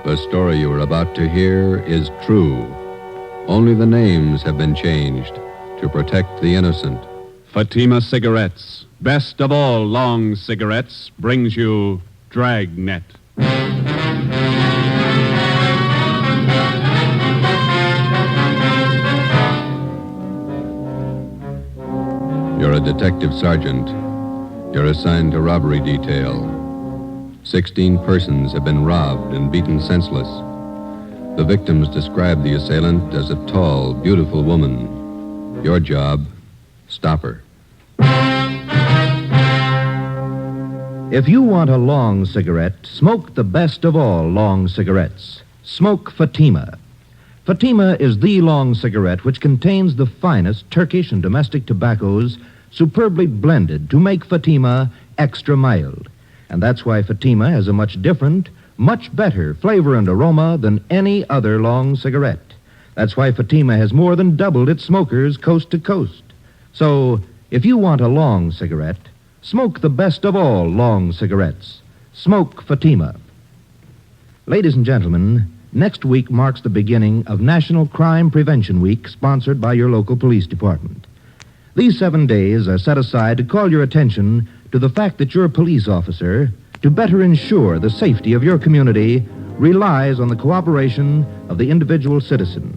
The story you are about to hear is true. Only the names have been changed to protect the innocent. Fatima Cigarettes, best of all long cigarettes, brings you Dragnet. You're a detective sergeant. You're assigned to robbery detail. 16 persons have been robbed and beaten senseless. The victims describe the assailant as a tall, beautiful woman. Your job, stop her. If you want a long cigarette, smoke the best of all long cigarettes. Smoke Fatima. Fatima is the long cigarette which contains the finest Turkish and domestic tobaccos superbly blended to make Fatima extra mild. And that's why Fatima has a much different, much better flavor and aroma than any other long cigarette. That's why Fatima has more than doubled its smokers coast to coast. So, if you want a long cigarette, smoke the best of all long cigarettes. Smoke Fatima. Ladies and gentlemen, next week marks the beginning of National Crime Prevention Week, sponsored by your local police department. These 7 days are set aside to call your attention to the fact that your police officer, to better ensure the safety of your community, relies on the cooperation of the individual citizen.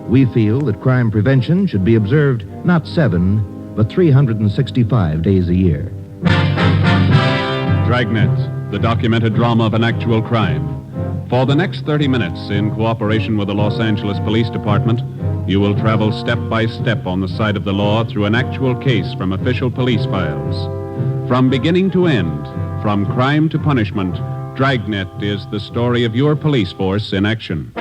We feel that crime prevention should be observed not 7, but 365 days a year. Dragnet, the documented drama of an actual crime. For the next 30 minutes, in cooperation with the Los Angeles Police Department, you will travel step by step on the side of the law through an actual case from official police files. From beginning to end, from crime to punishment, Dragnet is the story of your police force in action.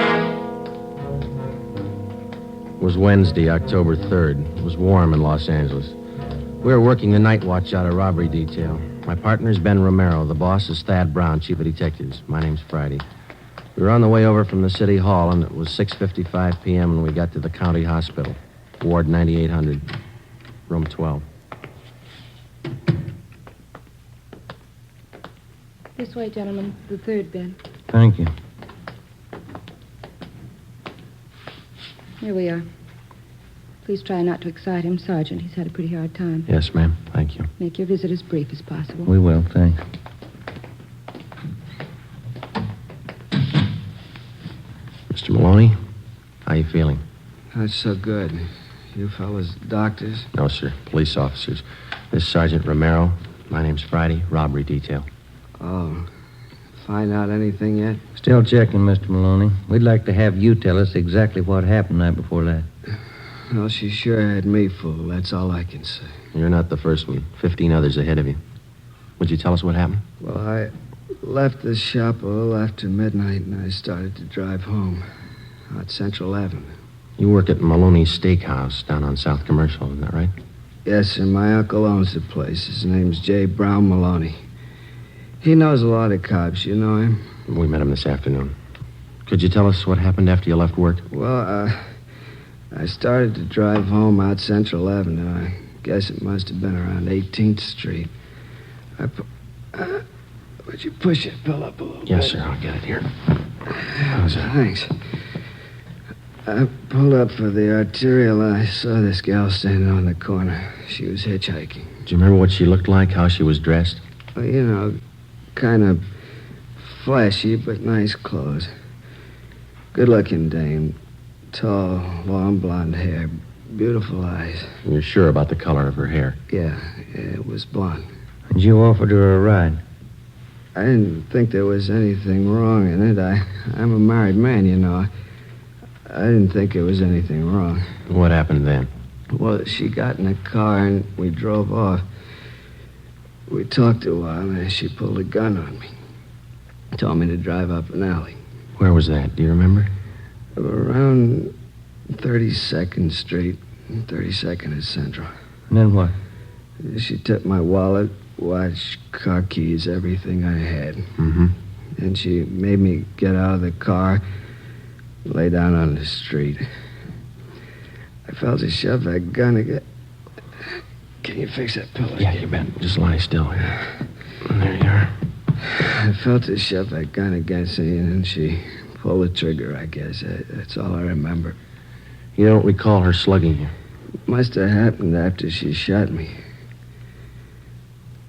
It was Wednesday, October 3rd. It was warm in Los Angeles. We were working the night watch out of robbery detail. My partner's Ben Romero. The boss is Thad Brown, chief of detectives. My name's Friday. We were on the way over from the city hall, and it was 6:55 p.m. when we got to the county hospital, Ward 9800, room 12. This way, gentlemen. The third bed. Thank you. Here we are. Please try not to excite him, Sergeant. He's had a pretty hard time. Yes, ma'am. Thank you. Make your visit as brief as possible. We will, thanks. Mr. Maloney, how you feeling? Not so good. You fellas doctors? No, sir. Police officers. This is Sergeant Romero. My name's Friday. Robbery detail. Oh. Find out anything yet? Still checking, Mr. Maloney. We'd like to have you tell us exactly what happened night before last. Well, she sure had me fooled. That's all I can say. You're not the first one. 15 others ahead of you. Would you tell us what happened? Well, I left the shop a little after midnight, and I started to drive home out Central Avenue. You work at Maloney's Steakhouse down on South Commercial, isn't that right? Yes, sir. My uncle owns the place. His name's J. Brown Maloney. He knows a lot of cops. You know him? We met him this afternoon. Could you tell us what happened after you left work? Well, I started to drive home out Central Avenue. I guess it must have been around 18th Street. Would you push it, Bill, up a little bit? Yes, sir. I'll get it here. How's that? Thanks. I pulled up for the arterial. I saw this gal standing on the corner. She was hitchhiking. Do you remember what she looked like, how she was dressed? Well, you know, kind of flashy, but nice clothes. Good-looking dame. Tall, long blonde hair. Beautiful eyes. You're sure about the color of her hair? Yeah, it was blonde. And you offered her a ride? I didn't think there was anything wrong in it. I'm a married man, you know. I didn't think there was anything wrong. What happened then? Well, she got in a car and we drove off. We talked a while and she pulled a gun on me. Told me to drive up an alley. Where was that? Do you remember? Around 32nd Street, 32nd and Central. And then what? She took my wallet, watch, car keys, everything I had. Mm-hmm. And she made me get out of the car, lay down on the street. I felt her shove that gun again. Can you fix that pillow? Yeah, you bet. Just lie still here. There you are. I felt her shove that gun against me, and then she pull the trigger, I guess. That's all I remember. You don't recall her slugging you? Must have happened after she shot me.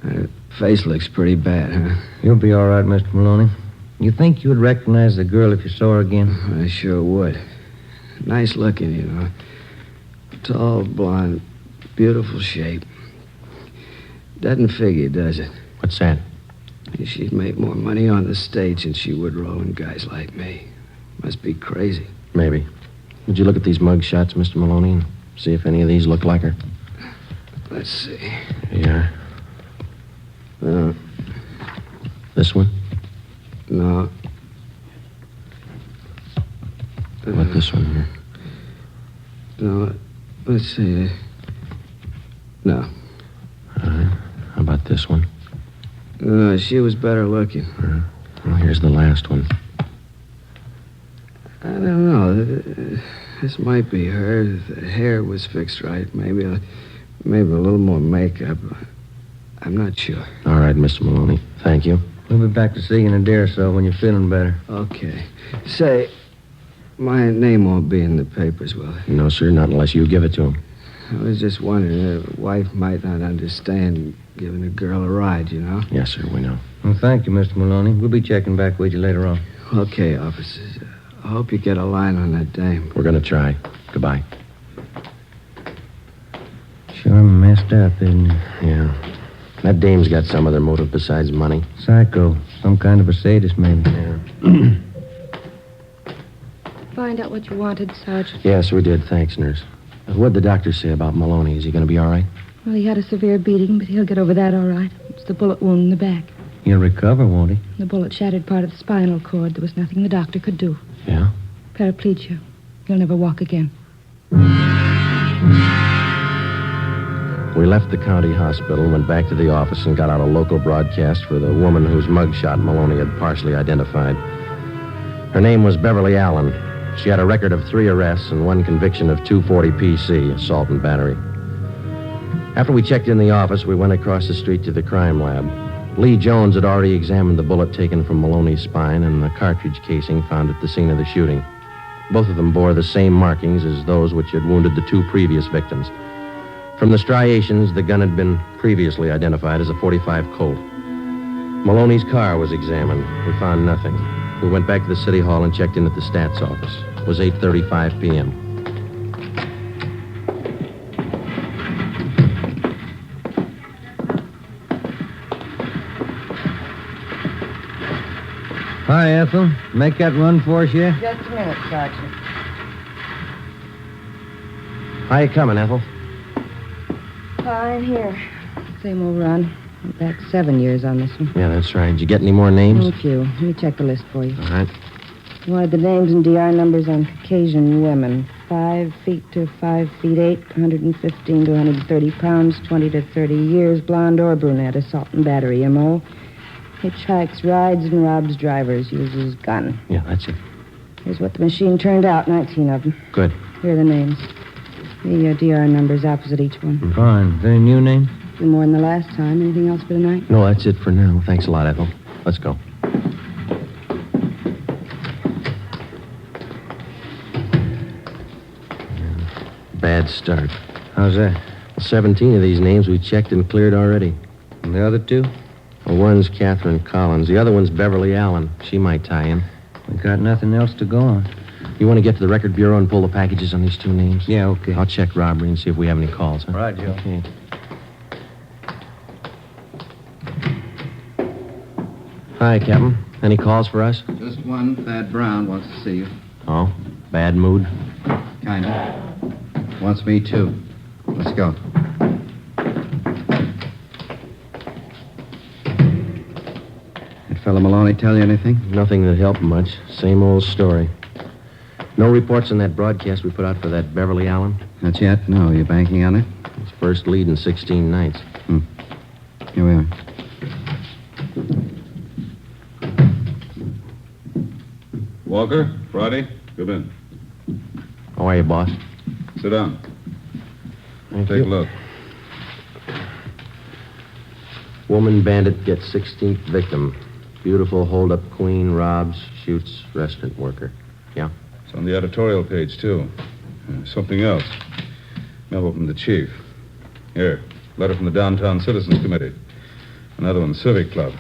Her face looks pretty bad, huh? You'll be all right, Mr. Maloney. You think you would recognize the girl if you saw her again? I sure would. Nice looking, you know. Tall, blonde, beautiful shape. Doesn't figure, does it? What's that? She'd make more money on the stage than she would rolling guys like me. Must be crazy. Maybe. Would you look at these mug shots, Mr. Maloney, and see if any of these look like her? Let's see. Yeah. This one? No. What about this one here? No. Let's see. No. All right. How about this one? No, she was better looking. Well, here's the last one. I don't know. This might be her. The hair was fixed right. Maybe a little more makeup. I'm not sure. All right, Mr. Maloney. Thank you. We'll be back to see you in a day or so when you're feeling better. Okay. Say, my name won't be in the papers, will it? No, sir, not unless you give it to him. I was just wondering, a wife might not understand giving a girl a ride, you know? Yes, sir, we know. Well, thank you, Mr. Maloney. We'll be checking back with you later on. Okay, officers. I hope you get a line on that dame. We're going to try. Goodbye. Sure messed up, isn't it? Yeah. That dame's got some other motive besides money. Psycho. Some kind of a sadist, maybe. Yeah. Find out what you wanted, Sergeant. Yes, we did. Thanks, nurse. What'd the doctor say about Maloney? Is he going to be all right? Well, he had a severe beating, but he'll get over that all right. It's the bullet wound in the back. He'll recover, won't he? The bullet shattered part of the spinal cord. There was nothing the doctor could do. Yeah? Paraplegia. He'll never walk again. We left the county hospital, went back to the office, and got out a local broadcast for the woman whose mugshot Maloney had partially identified. Her name was Beverly Allen. She had a record of 3 arrests and 1 conviction of 240 PC, assault and battery. After we checked in the office, we went across the street to the crime lab. Lee Jones had already examined the bullet taken from Maloney's spine and the cartridge casing found at the scene of the shooting. Both of them bore the same markings as those which had wounded the 2 previous victims. From the striations, the gun had been previously identified as a .45 Colt. Maloney's car was examined. We found nothing. We went back to the city hall and checked in at the stats office. It was 8:35 p.m. Hi, Ethel. Make that run for us yet? Just a minute, Sergeant. How you coming, Ethel? Fine, here. Same old run. Went back 7 years on this one. Yeah, that's right. Did you get any more names? A few. Let me check the list for you. All right. You wanted the names and DR numbers on Caucasian women. 5 feet to 5 feet 8, 115 to 130 pounds, 20 to 30 years, blonde or brunette, assault and battery, M.O. Hitchhikes, rides, and robs drivers, uses gun. Yeah, that's it. Here's what the machine turned out, 19 of them. Good. Here are the names. The DR numbers opposite each one. Fine. Any new name? A few more than the last time. Anything else for tonight? No, that's it for now. Thanks a lot, Ethel. Let's go. Bad start. How's that? 17 of these names we checked and cleared already. And the other 2? Well, one's Catherine Collins. The other one's Beverly Allen. She might tie in. We got nothing else to go on. You want to get to the record bureau and pull the packages on these 2 names? Yeah, okay. I'll check robbery and see if we have any calls. Huh? All right, Joe. Okay. Hi, Captain. Any calls for us? Just one. Thad Brown wants to see you. Oh, bad mood? Kind of. Wants me, too. Let's go. That fellow Maloney tell you anything? Nothing that helped much. Same old story. No reports on that broadcast we put out for that Beverly Allen? Not yet? No. You banking on it? It's first lead in 16 nights. Here we are. Walker, Friday, come in. How are you, boss? Sit down. Thank Take you. a look. Woman bandit gets 16th victim. Beautiful hold-up queen, robs, shoots, restaurant worker. Yeah? It's on the editorial page, too. Something else. Memo from the chief. Here, letter from the Downtown Citizens Committee. Another one, Civic Club.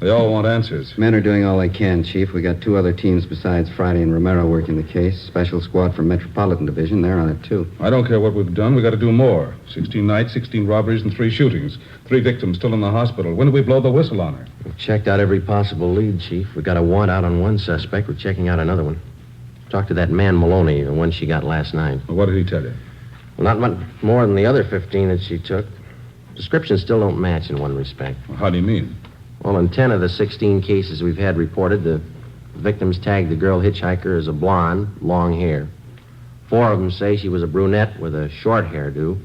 They all want answers. Men are doing all they can, Chief. We got 2 other teams besides Friday and Romero working the case. Special squad from Metropolitan Division. They're on it, too. I don't care what we've done. We got to do more. 16 nights, 16 robberies, and 3 shootings. 3 victims still in the hospital. When do we blow the whistle on her? We've checked out every possible lead, Chief. We got a warrant out on one suspect. We're checking out another one. Talked to that man Maloney, the one she got last night. Well, what did he tell you? Well, not much more than the other 15 that she took. Descriptions still don't match in one respect. Well, how do you mean? Well, in 10 of the 16 cases we've had reported, the victims tagged the girl hitchhiker as a blonde, long hair. 4 of them say she was a brunette with a short hairdo.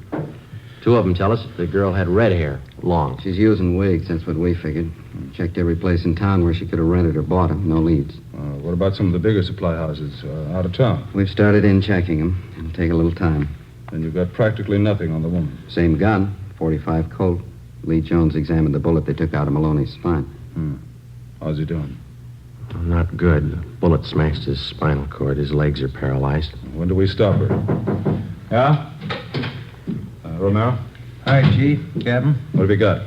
2 of them tell us that the girl had red hair, long. She's using wigs. That's what we figured. Checked every place in town where she could have rented or bought them. No leads. What about some of the bigger supply houses out of town? We've started in checking them. It'll take a little time. And you've got practically nothing on the woman. Same gun, 45 Colt. Lee Jones examined the bullet they took out of Maloney's spine. How's he doing? Not good. The bullet smashed his spinal cord. His legs are paralyzed. When do we stop her? Yeah? Romero? Hi, Chief. Captain. What have you got?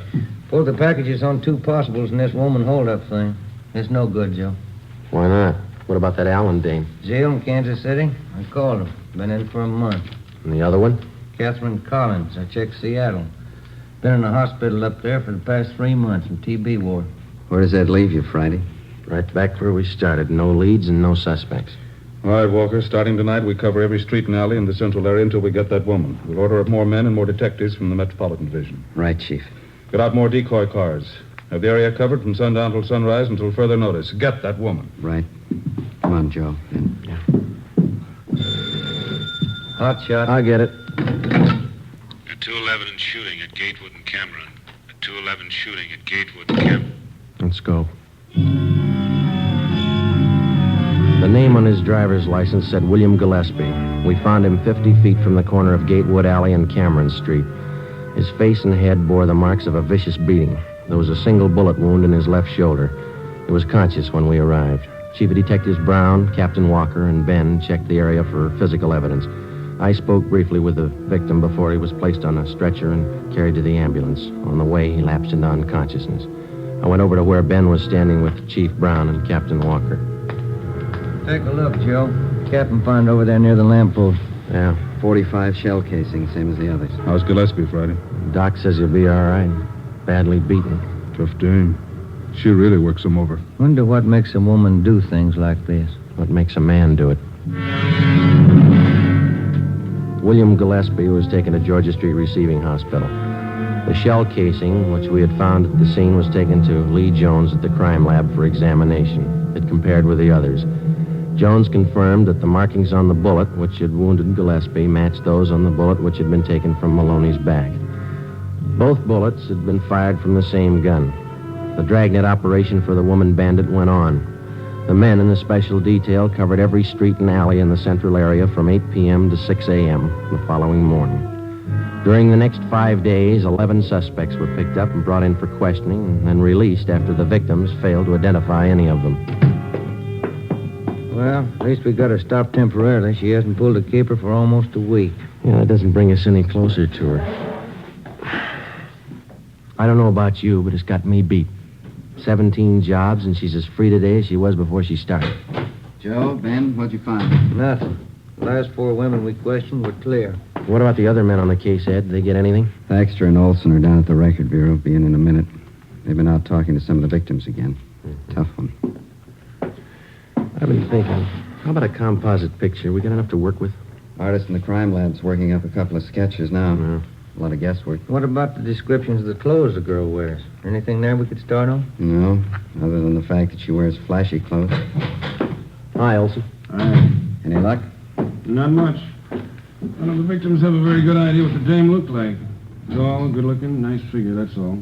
Pulled the packages on 2 possibles in this woman holdup thing. It's no good, Joe. Why not? What about that Allen dame? Jail in Kansas City? I called him. Been in for a month. And the other one? Catherine Collins. I checked Seattle. Been in the hospital up there for the past 3 months in TB ward. Where does that leave you, Friday? Right back where we started. No leads and no suspects. All right, Walker. Starting tonight, we cover every street and alley in the central area until we get that woman. We'll order up more men and more detectives from the Metropolitan Division. Right, Chief. Get out more decoy cars. Have the area covered from sundown till sunrise until further notice. Get that woman. Right. Come on, Joe. In. Hot shot. I'll get it. A 211 shooting at Gatewood and Cameron. A 211 shooting at Gatewood and Cameron. Let's go. The name on his driver's license said William Gillespie. We found him 50 feet from the corner of Gatewood Alley and Cameron Street. His face and head bore the marks of a vicious beating. There was a single bullet wound in his left shoulder. He was conscious when we arrived. Chief of Detectives Brown, Captain Walker, and Ben checked the area for physical evidence. I spoke briefly with the victim before he was placed on a stretcher and carried to the ambulance. On the way, he lapsed into unconsciousness. I went over to where Ben was standing with Chief Brown and Captain Walker. Take a look, Joe. Captain found over there near the lamppost. Yeah. 45 shell casing, same as the others. How's Gillespie, Friday? Doc says he'll be all right. Badly beaten. Tough dame. She really works him over. Wonder what makes a woman do things like this. What makes a man do it? William Gillespie was taken to Georgia Street Receiving Hospital. The shell casing, which we had found at the scene, was taken to Lee Jones at the crime lab for examination. It compared with the others. Jones confirmed that the markings on the bullet, which had wounded Gillespie, matched those on the bullet which had been taken from Maloney's back. Both bullets had been fired from the same gun. The Dragnet operation for the woman bandit went on. The men in the special detail covered every street and alley in the central area from 8 p.m. to 6 a.m. the following morning. During the next 5 days, 11 suspects were picked up and brought in for questioning and then released after the victims failed to identify any of them. Well, at least we got her stopped temporarily. She hasn't pulled a caper for almost a week. Yeah, that doesn't bring us any closer to her. I don't know about you, but it's got me beat. 17 jobs, and she's as free today as she was before she started. Joe, Ben, what'd you find? Nothing. The last 4 women we questioned were clear. What about the other men on the case, Ed? Did they get anything? Baxter and Olson are down at the Record Bureau. Be in a minute. They've been out talking to some of the victims again. Tough one. I've been thinking, how about a composite picture? We got enough to work with? Artist in the crime lab's working up a couple of sketches now. Yeah. A lot of guesswork. What about the descriptions of the clothes the girl wears? Anything there we could start on? No, other than the fact that she wears flashy clothes. Hi, Olson. Hi. Any luck? Not much. None of the victims have a very good idea what the dame looked like. Tall, good-looking, nice figure, that's all.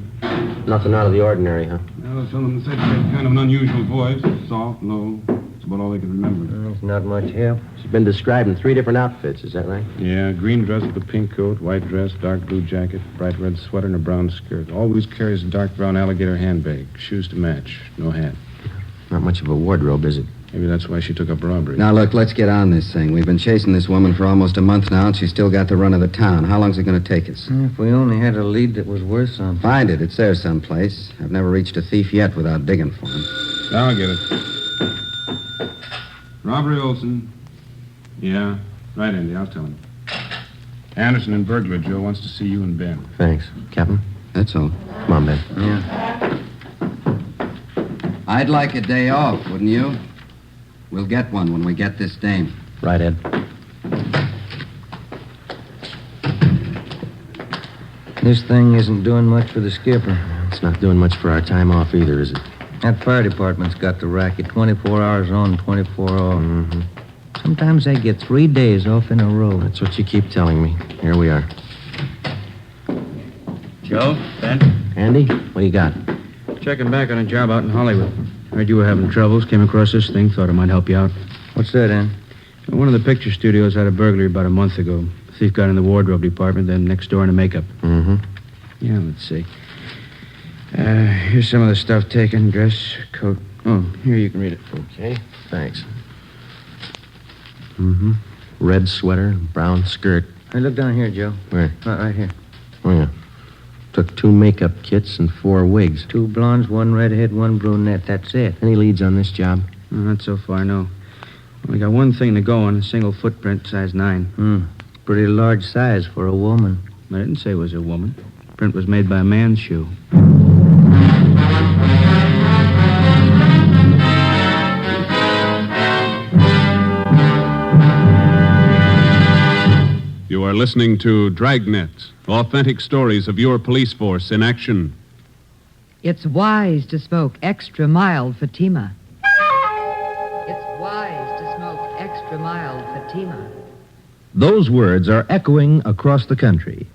Nothing out of the ordinary, huh? Well, some of them said she had kind of an unusual voice. Soft, low. about all they can remember. There's not much help. She's been described in 3 different outfits, is that right? Yeah, green dress with a pink coat, white dress, dark blue jacket, bright red sweater, and a brown skirt. Always carries a dark brown alligator handbag. Shoes to match. No hat. Not much of a wardrobe, is it? Maybe that's why she took up robbery. Now, look, let's get on this thing. We've been chasing this woman for almost a month now, and she's still got the run of the town. How long's it going to take us? If we only had a lead that was worth something. Find it. It's there someplace. I've never reached a thief yet without digging for him. Now I'll get it. Robbery Olson. Yeah. Right, Andy. I'll tell him. Anderson and burglar Joe wants to see you and Ben. Thanks. Captain? That's all. Come on, Ben. Yeah. I'd like a day off, wouldn't you? We'll get one when we get this dame. Right, Ed. This thing isn't doing much for the skipper. It's not doing much for our time off either, is it? That fire department's got the racket 24 hours on, 24 off. Mm-hmm. Sometimes they get 3 days off in a row. That's what you keep telling me. Here we are. Joe, Ben? Andy, what do you got? Checking back on a job out in Hollywood. Heard you were having troubles, came across this thing, thought it might help you out. What's that, Ann? One of the picture studios had a burglary about a month ago. The thief got in the wardrobe department, then next door in the makeup. Mm-hmm. Yeah, let's see. Here's some of the stuff taken. Dress, coat. Oh, here, you can read it. Okay, thanks. Mm-hmm. Red sweater, brown skirt. Hey, look down here, Joe. Where? Right here. Oh, yeah. Took 2 makeup kits and 4 wigs. 2 blondes, 1 redhead, 1 brunette. That's it. Any leads on this job? Not so far, no. We got one thing to go on, a single footprint, size 9. Pretty large size for a woman. I didn't say it was a woman. Print was made by a man's shoe. You are listening to Dragnet, authentic stories of your police force in action. It's wise to smoke extra mild Fatima. It's wise to smoke extra mild Fatima. Those words are echoing across the country.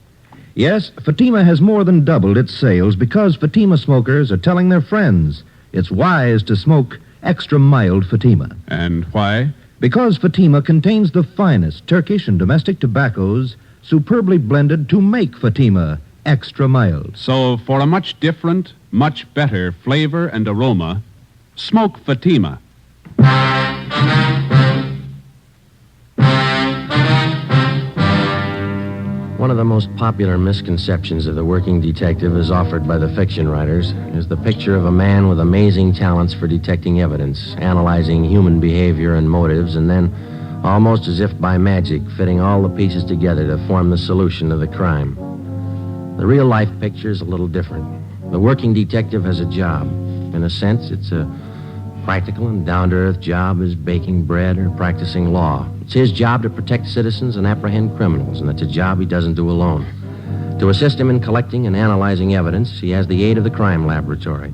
Yes, Fatima has more than doubled its sales because Fatima smokers are telling their friends it's wise to smoke extra mild Fatima. And why? Because Fatima contains the finest Turkish and domestic tobaccos superbly blended to make Fatima extra mild. So, for a much different, much better flavor and aroma, smoke Fatima. One of the most popular misconceptions of the working detective as offered by the fiction writers is the picture of a man with amazing talents for detecting evidence, analyzing human behavior and motives, and then, almost as if by magic, fitting all the pieces together to form the solution of the crime. The real-life picture is a little different. The working detective has a job. In a sense, it's a practical and down-to-earth job as baking bread or practicing law. It's his job to protect citizens and apprehend criminals, and it's a job he doesn't do alone. To assist him in collecting and analyzing evidence, he has the aid of the crime laboratory.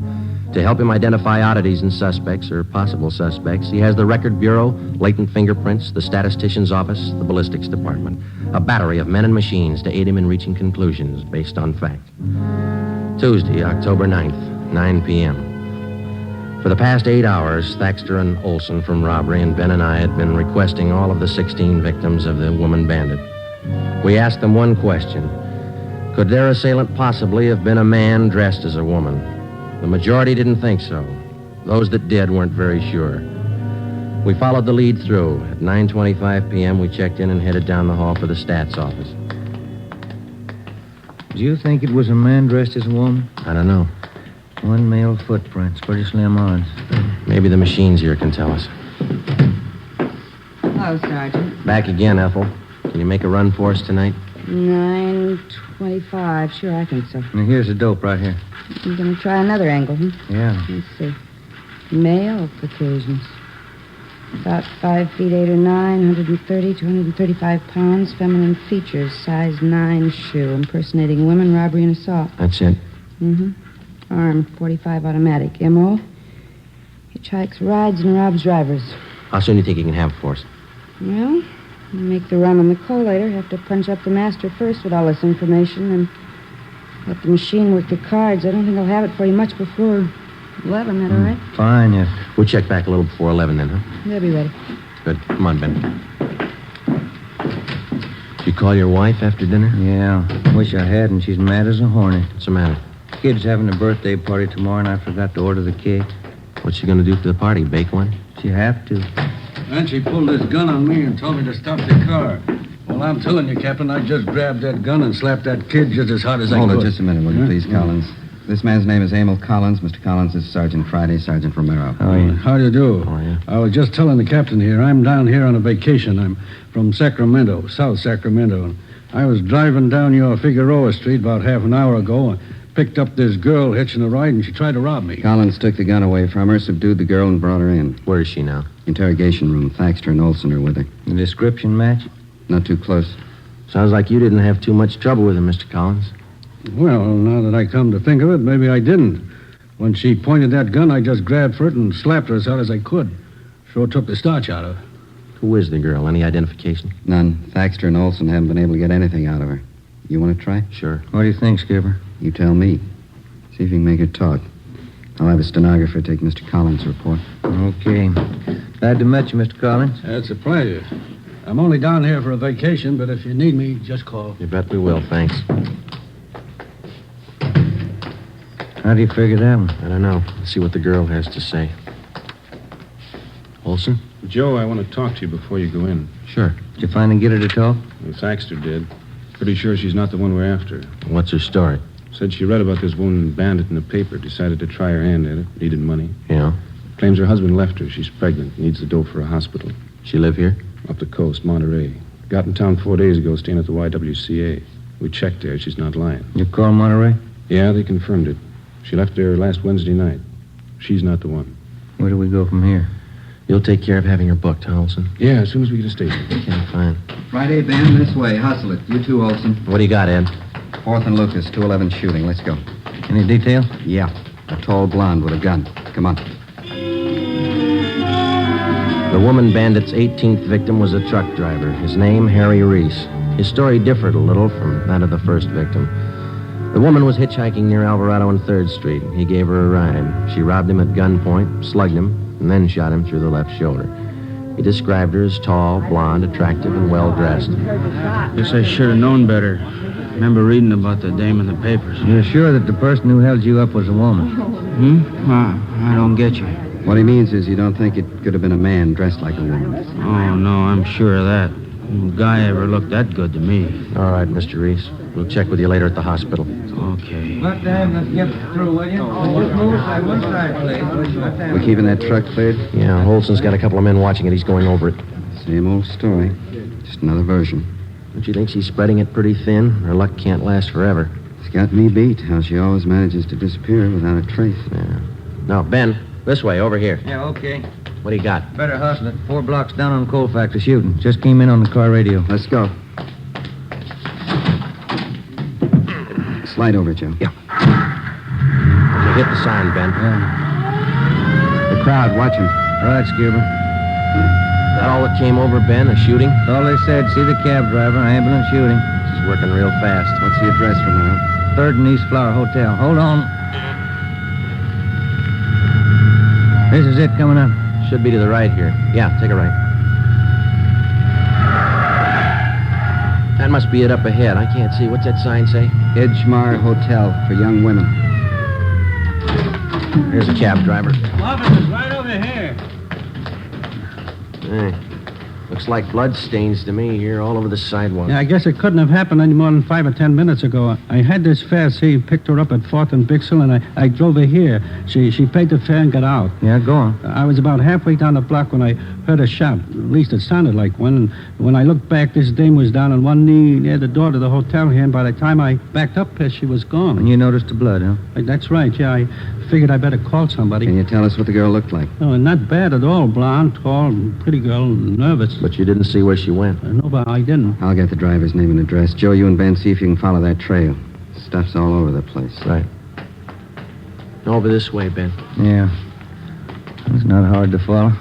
To help him identify oddities in suspects or possible suspects, he has the Record Bureau, latent fingerprints, the statistician's office, the ballistics department. A battery of men and machines to aid him in reaching conclusions based on fact. Tuesday, October 9th, 9 p.m. For the past 8 hours, Thaxter and Olson from robbery and Ben and I had been requesting all of the 16 victims of the woman bandit. We asked them one question. Could their assailant possibly have been a man dressed as a woman? The majority didn't think so. Those that did weren't very sure. We followed the lead through. At 9:25 p.m., we checked in and headed down the hall for the stats office. Do you think it was a man dressed as a woman? I don't know. 1 male footprint. Pretty slim odds. Maybe the machines here can tell us. Hello, Sergeant. Back again, Ethel. Can you make a run for us tonight? 9:25. Sure, I think so. Now, here's the dope right here. I'm going to try another angle, Yeah. Let's see. Male Caucasians. About 5 feet 8 or 9, 130, 235 pounds, feminine features, size 9 shoe, impersonating women, robbery, and assault. That's it. Mm-hmm. Arm, 45 automatic. M.O. Hitchhikes, rides, and robs drivers. How soon do you think you can have it for us? Well, we'll make the run on the collator. Have to punch up the master first with all this information and let the machine work the cards. I don't think I'll have it for you much before 11, that all right? Fine, yes. We'll check back a little before 11 then, huh? They'll be ready. Good. Come on, Ben. Did you call your wife after dinner? Yeah. Wish I hadn't. She's mad as a hornet. What's the matter? Kid's having a birthday party tomorrow, and I forgot to order the cake. What's she going to do for the party? Bake one? She have to. And she pulled this gun on me and told me to stop the car. Well, I'm telling you, Captain, I just grabbed that gun and slapped that kid just as hard as I could. Hold it just a minute, will you, please, Collins? This man's name is Emil Collins. Mr. Collins is Sergeant Friday, Sergeant Romero. How do you do? Oh, yeah. I was just telling the captain here, I'm down here on a vacation. I'm from Sacramento, South Sacramento. And I was driving down your Figueroa Street about half an hour ago and picked up this girl hitching a ride, and she tried to rob me. Collins took the gun away from her, subdued the girl, and brought her in. Where is she now? Interrogation room. Thaxter and Olson are with her. The description match? Not too close. Sounds like you didn't have too much trouble with her, Mr. Collins. Well, now that I come to think of it, maybe I didn't. When she pointed that gun, I just grabbed for it and slapped her as hard as I could. Sure took the starch out of her. Who is the girl? Any identification? None. Thaxter and Olson haven't been able to get anything out of her. You want to try? Sure. What do you think, Skipper? You tell me. See if you can make her talk. I'll have a stenographer take Mr. Collins' report. Okay. Glad to meet you, Mr. Collins. It's a pleasure. I'm only down here for a vacation, but if you need me, just call. You bet we will, thanks. How do you figure that one? I don't know. Let's see what the girl has to say. Olson? Joe, I want to talk to you before you go in. Sure. Did you finally get her to talk? Well, Thaxter did. Pretty sure she's not the one we're after. What's her story? Said she read about this woman bandit in the paper, decided to try her hand at it, needed money. Yeah? Claims her husband left her. She's pregnant, needs the dough for a hospital. She live here? Up the coast, Monterey. Got in town 4 days ago, staying at the YWCA. We checked there. She's not lying. You call Monterey? Yeah, they confirmed it. She left there last Wednesday night. She's not the one. Where do we go from here? You'll take care of having her booked, huh, Olson? Yeah, as soon as we get to station. Okay, fine. Friday, Ben, this way. Hustle it. You too, Olson. What do you got, Ed? 4th and Lucas, 211 shooting. Let's go. Any detail? Yeah. A tall blonde with a gun. Come on. The woman bandit's 18th victim was a truck driver. His name, Harry Reese. His story differed a little from that of the first victim. The woman was hitchhiking near Alvarado and 3rd Street. He gave her a ride. She robbed him at gunpoint, slugged him, and then shot him through the left shoulder. He described her as tall, blonde, attractive, and well-dressed. Guess I should have known better. Remember reading about the dame in the papers. You're sure that the person who held you up was a woman? I don't get you. What he means is you don't think it could have been a man dressed like a woman. Oh, no, I'm sure of that. No guy ever looked that good to me. All right, Mr. Reese. We'll check with you later at the hospital. Okay. What time? Let's get through, will you? Just move aside one side, please. We keeping that truck cleared? Yeah, Olson's got a couple of men watching it. He's going over it. Same old story. Just another version. Don't you think she's spreading it pretty thin? Her luck can't last forever. It's got me beat, how she always manages to disappear without a trace. Yeah. Now, Ben, this way, over here. Yeah, okay. What do you got? Better hustle it. 4 blocks down on coal factory shooting. Just came in on the car radio. Let's go. Slide over, Joe. Yeah. You hit the sign, Ben. Yeah. The crowd, watch him. All right, Skipper. That all that came over, Ben, a shooting? That's all they said. See the cab driver, ambulance shooting. She's working real fast. What's the address for now? 3rd and East Flower Hotel. Hold on. This is it coming up. Should be to the right here. Yeah, take a right. That must be it up ahead. I can't see. What's that sign say? Edgemar Hotel for young women. Here's a cab driver. Office is right over here. Hey, looks like blood stains to me here all over the sidewalk. Yeah, I guess it couldn't have happened any more than 5 or 10 minutes ago. I had this fare, see, picked her up at 4th and Bixel, and I drove her here. She paid the fare and got out. Yeah, go on. I was about halfway down the block when I heard a shot. At least it sounded like one. And when I looked back, this dame was down on one knee near the door to the hotel here, and by the time I backed up there, she was gone. And you noticed the blood, huh? That's right, yeah. I figured I better call somebody. Can you tell us what the girl looked like? No, not bad at all. Blonde, tall, pretty girl, nervous. But you didn't see where she went. No, but I didn't. I'll get the driver's name and address. Joe, you and Ben, see if you can follow that trail. Stuff's all over the place. Right. Over this way, Ben. Yeah. It's not hard to follow.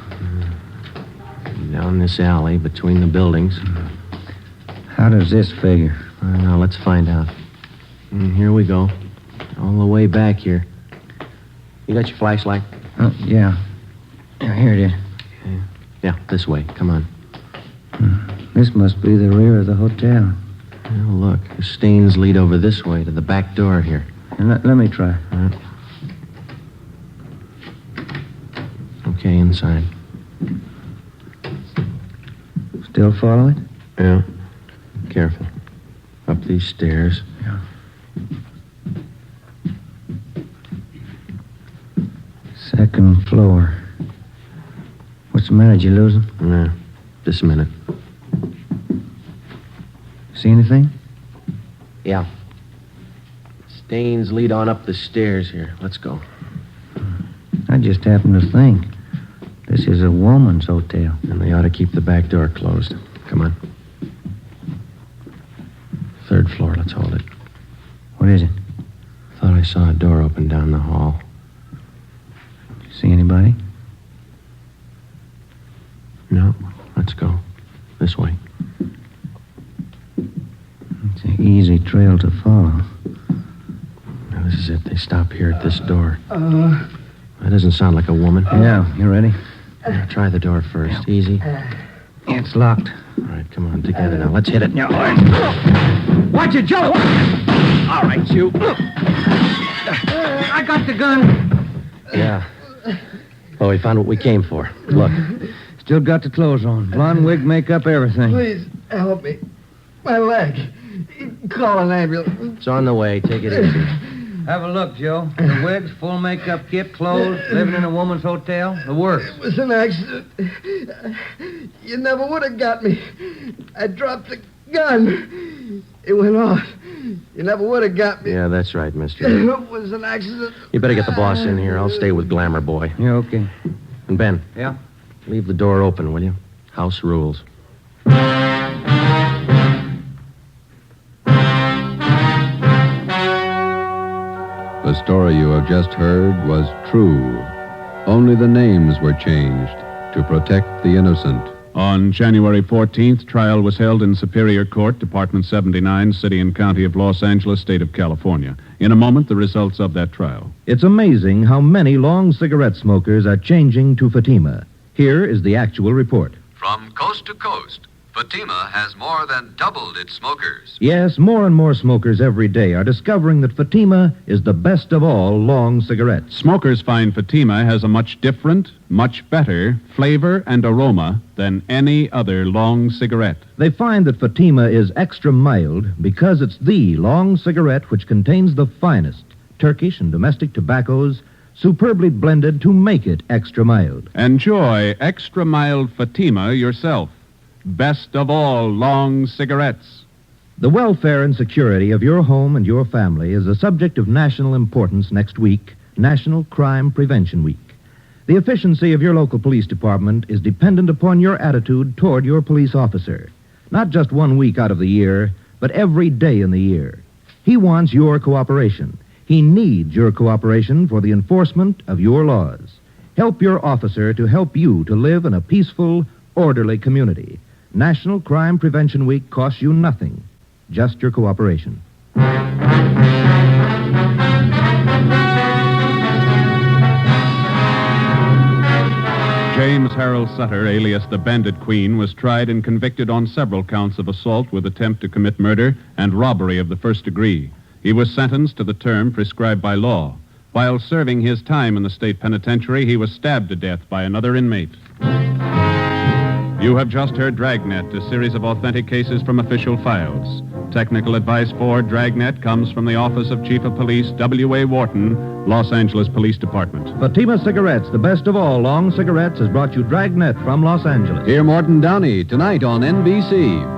Down this alley between the buildings. How does this figure? Now, let's find out. Here we go. All the way back here. You got your flashlight? Yeah. Here it is. Yeah, this way. Come on. This must be the rear of the hotel. Oh, look. The stains lead over this way to the back door here. Let me try. All right. Okay, inside. Still follow it? Yeah. Careful. Up these stairs. Yeah. Second floor. What's the matter? Did you lose him? No. Just a minute. See anything? Yeah. Stains lead on up the stairs here. Let's go. I just happened to think. This is a woman's hotel. And they ought to keep the back door closed. Come on. Third floor. Let's hold it. What is it? Thought I saw a door open down the hall. See anybody? No. Let's go. This way. It's an easy trail to follow. Now, this is it. They stop here at this door. That doesn't sound like a woman. Yeah, you ready? Now, try the door first. Easy. It's locked. All right, come on. Together now. Let's hit it. Yeah, all right. Watch it, Joe! All right, you. I got the gun. Yeah. Oh, we found what we came for. Look. Still got the clothes on. Blonde wig, makeup, everything. Please, help me. My leg. Call an ambulance. It's on the way. Take it easy. Have a look, Joe. The wigs, full makeup kit, clothes, living in a woman's hotel, the works. It was an accident. You never would have got me. I dropped the gun. It went off. You never would have got me. Yeah, that's right, mister. It was an accident. You better get the boss in here. I'll stay with Glamour Boy. Yeah, okay. And Ben. Yeah? Leave the door open, will you? House rules. The story you have just heard was true. Only the names were changed to protect the innocent. On January 14th, trial was held in Superior Court, Department 79, City and County of Los Angeles, State of California. In a moment, the results of that trial. It's amazing how many long cigarette smokers are changing to Fatima. Here is the actual report. From coast to coast, Fatima has more than doubled its smokers. Yes, more and more smokers every day are discovering that Fatima is the best of all long cigarettes. Smokers find Fatima has a much different, much better flavor and aroma than any other long cigarette. They find that Fatima is extra mild because it's the long cigarette which contains the finest Turkish and domestic tobaccos superbly blended to make it extra mild. Enjoy extra mild Fatima yourself. Best of all long cigarettes. The welfare and security of your home and your family is a subject of national importance next week, National Crime Prevention Week. The efficiency of your local police department is dependent upon your attitude toward your police officer. Not just 1 week out of the year, but every day in the year. He wants your cooperation. He needs your cooperation for the enforcement of your laws. Help your officer to help you to live in a peaceful, orderly community. National Crime Prevention Week costs you nothing, just your cooperation. James Harold Sutter, alias the Bandit Queen, was tried and convicted on several counts of assault with attempt to commit murder and robbery of the first degree. He was sentenced to the term prescribed by law. While serving his time in the state penitentiary, he was stabbed to death by another inmate. You have just heard Dragnet, a series of authentic cases from official files. Technical advice for Dragnet comes from the Office of Chief of Police W.A. Wharton, Los Angeles Police Department. Fatima Cigarettes, the best of all long cigarettes, has brought you Dragnet from Los Angeles. Hear Morton Downey tonight on NBC.